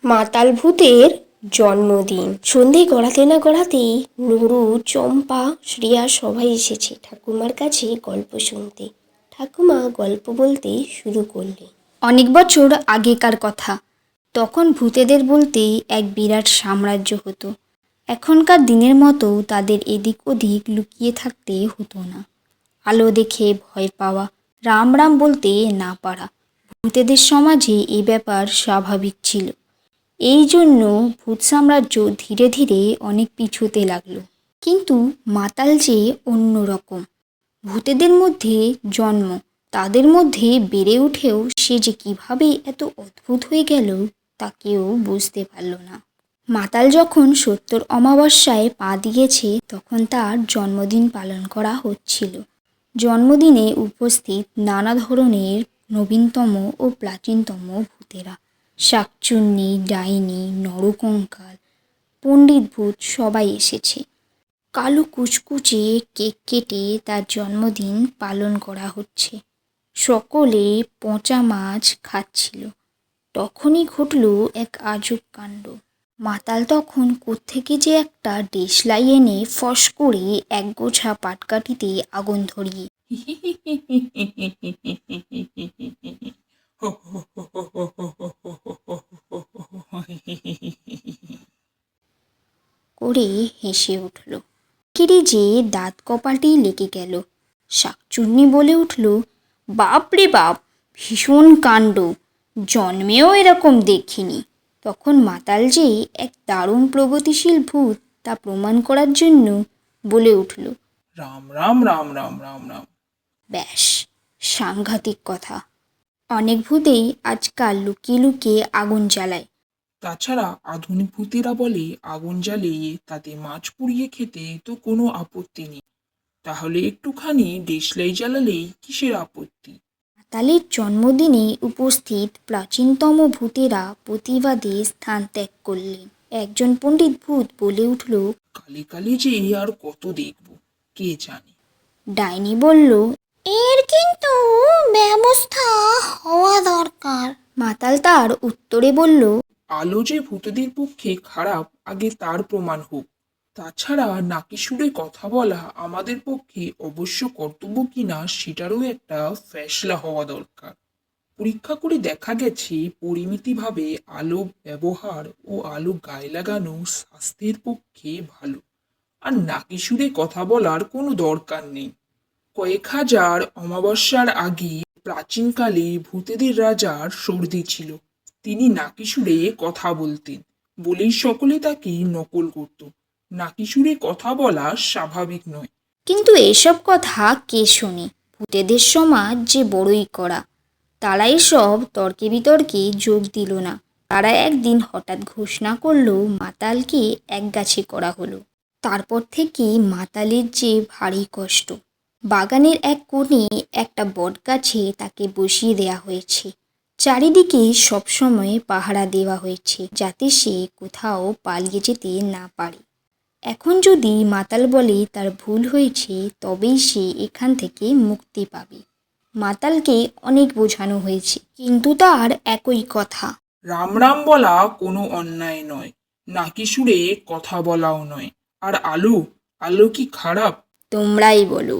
মাতাল ভূতের জন্মদিন। সন্ধে গড়াতে না গড়াতেই নুরু, চম্পা, শ্রিয়া সবাই এসেছে ঠাকুমার কাছে গল্প শুনতে। ঠাকুমা গল্প বলতে শুরু করলে। অনেক বছর আগেকার কথা। তখন ভূতেদের বলতে এক বিরাট সাম্রাজ্য হতো। এখনকার দিনের মতো তাদের এদিক ওদিক লুকিয়ে থাকতে হতো না। আলো দেখে ভয় পাওয়া, রাম রাম বলতে না পারা, ভূতেদের সমাজে এই ব্যাপার স্বাভাবিক ছিল। এই জন্য ভূত সাম্রাজ্য ধীরে ধীরে অনেক পিছুতে লাগলো। কিন্তু মাতাল যে অন্য রকম। ভূতেদের মধ্যে জন্ম, তাদের মধ্যে বেড়ে উঠেও সে যে কিভাবে এত অদ্ভুত হয়ে গেল তা কেউ বুঝতে পারল না। মাতাল যখন ৭০ অমাবস্যায় পা দিয়েছে তখন তার জন্মদিন পালন করা হচ্ছিল। জন্মদিনে উপস্থিত নানা ধরনের নবীনতম ও প্রাচীনতম ভূতেরা, শাকচুন্নি, ডাইনি, নরকঙ্কাল, পণ্ডিত ভূত সবাই এসেছে। কালো কুচকুচে কেক কেটে তার জন্মদিন পালন করা হচ্ছে। সকলে পচা মাছ খাচ্ছিল। তখনই ঘটল এক আজব কাণ্ড। মাতাল তখন কোত্থেকে যে একটা দেশলাই এনে ফস করে এক গোছা পাটকাঠিতে আগুন ধরিয়ে করে হেসে উঠল। কিরে যে দাঁত কপালটি লেগে গেল। শাকচুন্নি বলে উঠল, বাপ রে বাপ, ভীষণ কাণ্ড, জন্মেও এরকম দেখিনি। তখন মাতাল যে এক দারুণ প্রগতিশীল ভূত তা প্রমাণ করার জন্য বলে উঠল, রাম রাম রাম রাম রাম রাম। ব্যাস, সাংঘাতিক কথা। অনেক ভূতেই আজকাল লুকিয়ে লুকিয়ে আগুন জ্বালায়। তাছাড়া আধুনিক ভূতেরা বলে আগুন জ্বালিয়ে তাতে মাছ পুড়িয়ে খেতে তো কোনো আপত্তি নেই। তাহলে একটুখানি দেশলাই জ্বালালেই কিসের আপত্তি? মাতালের জন্মদিনে উপস্থিত প্রাচীনতম ভূতেরা প্রতিবাদে স্থান ত্যাগ করলেন। একজন পণ্ডিত ভূত বলে উঠল, কালে কালে যে আর কত দেখব, কে জানে। ডাইনি বলল, এর কিন্তু ব্যবস্থা হওয়া দরকার। মাতাল তার উত্তরে বলল, আলো যে ভূতেদের পক্ষে খারাপ আগে তার প্রমাণ হোক। তাছাড়া নাকি সুরে কথা বলা আমাদের পক্ষে অবশ্য কর্তব্য কিনা সেটারও একটা ফ্যাসলা হওয়া দরকার। পরীক্ষা করে দেখা গেছে পরিমিতভাবে আলো ব্যবহার ও আলো গায়ে লাগানো স্বাস্থ্যের পক্ষে ভালো। আর নাকি সুরে কথা বলার কোনো দরকার নেই। কয়েক হাজার অমাবস্যার আগে প্রাচীনকালে ভূতেদের রাজার সর্দি ছিল। তিনি নাকি সুরে কথা বলতেন বলেই সকলে তাকে নকল করত। নাকি সুরে কথা বলা স্বাভাবিক নয়। কিন্তু এসব কথা কে শোনে? ভূতেদের সমাজ যে বড়ই কড়া। তারা এসব তর্কে বিতর্কে যোগ দিল না। তারা একদিন হঠাৎ ঘোষণা করলো মাতালকে একগাছি করা হলো। তারপর থেকে মাতালের যে ভারী কষ্ট। বাগানের এক কোণে একটা বটগাছে তাকে বসিয়ে দেয়া হয়েছে। চারিদিকে সবসময় পাহারা দেওয়া হয়েছে যাতে সে কোথাও পালিয়ে যেতে না পারে। এখন যদি মাতাল বলে তার ভুল হয়েছে তবেই সে এখান থেকে মুক্তি পাবে। মাতালকে অনেক বোঝানো হয়েছে কিন্তু তার একই কথা, রাম রাম বলা কোনো অন্যায় নয়, নাকি সুরে কথা বলাও নয়। আর আলো, আলো কি খারাপ? তোমরাই বলো।